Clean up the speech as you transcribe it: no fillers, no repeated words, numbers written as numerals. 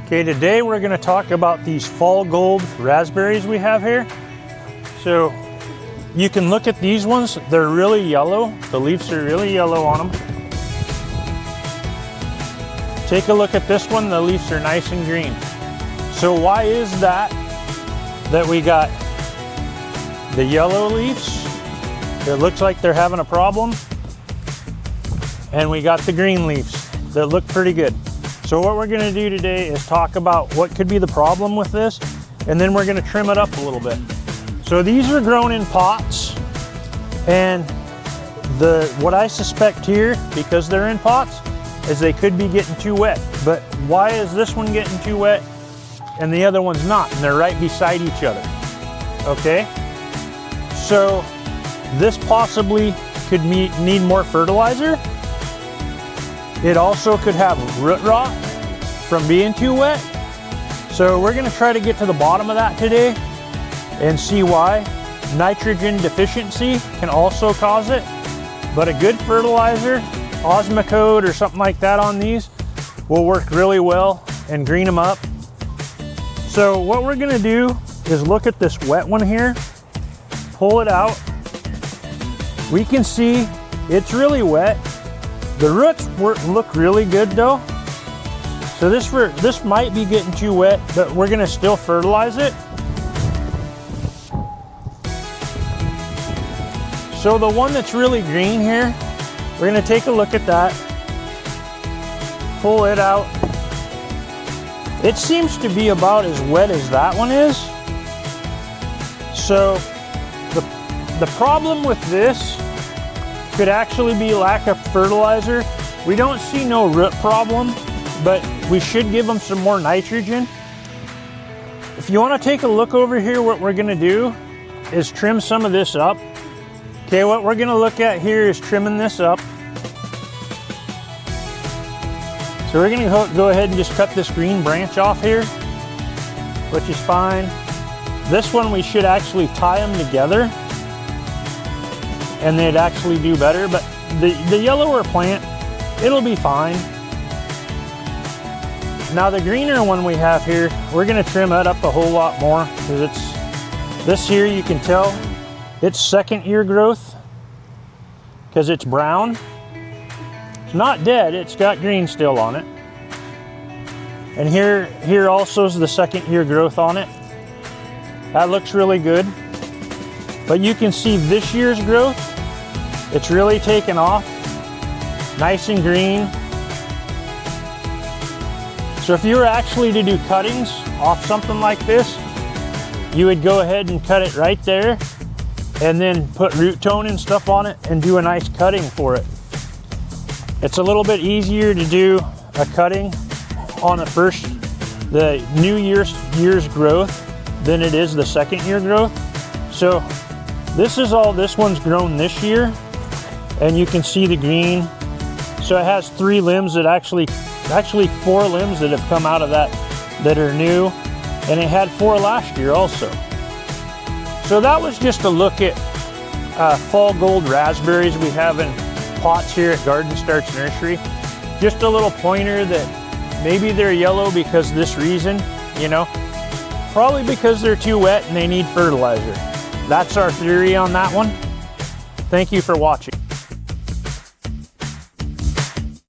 Okay, today we're going to talk about these fall gold raspberries we have here. So you can look at these ones, they're really yellow. The leaves are really yellow on them. Take a look at this one, the leaves are nice and green. So why is that we got the yellow leaves? It looks like they're having a problem. And we got the green leaves that look pretty good. So what we're gonna do today is talk about what could be the problem with this, and then we're gonna trim it up a little bit. So these are grown in pots, and what I suspect here, because they're in pots, is they could be getting too wet. But why is this one getting too wet and the other one's not? And they're right beside each other, okay? So this possibly could need more fertilizer. It also could have root rot from being too wet. So we're gonna try to get to the bottom of that today and see why. Nitrogen deficiency can also cause it, but a good fertilizer, Osmocote or something like that on these will work really well and green them up. So what we're gonna do is look at this wet one here, pull it out. We can see it's really wet. The roots look really good though. So this might be getting too wet, but we're gonna still fertilize it. So the one that's really green here, we're gonna take a look at that, pull it out. It seems to be about as wet as that one is. So the problem with this could actually be lack of fertilizer. We don't see no root problem, but we should give them some more nitrogen. If you want to take a look over here, what we're going to do is trim some of this up. Okay, what we're going to look at here is trimming this up. So we're going to go ahead and just cut this green branch off here, which is fine. This one we should actually tie them together and they'd actually do better, but the yellower plant, it'll be fine. Now the greener one we have here, we're gonna trim that up a whole lot more, because this here, you can tell it's second year growth because it's brown. It's not dead, it's got green still on it. And here also is the second year growth on it. That looks really good. But you can see this year's growth, it's really taken off, nice and green. So if you were actually to do cuttings off something like this, you would go ahead and cut it right there and then put root tone and stuff on it and do a nice cutting for it. It's a little bit easier to do a cutting on the new year's growth than it is the second year growth. So this is all this one's grown this year, and you can see the green. So it has 3 limbs that actually 4 limbs that have come out of that are new, and it had 4 last year also. So that was just a look at fall gold raspberries we have in pots here at Garden Starts Nursery. Just a little pointer that maybe they're yellow because of this reason, you know, probably because they're too wet and they need fertilizer. That's our theory on that one. Thank you for watching.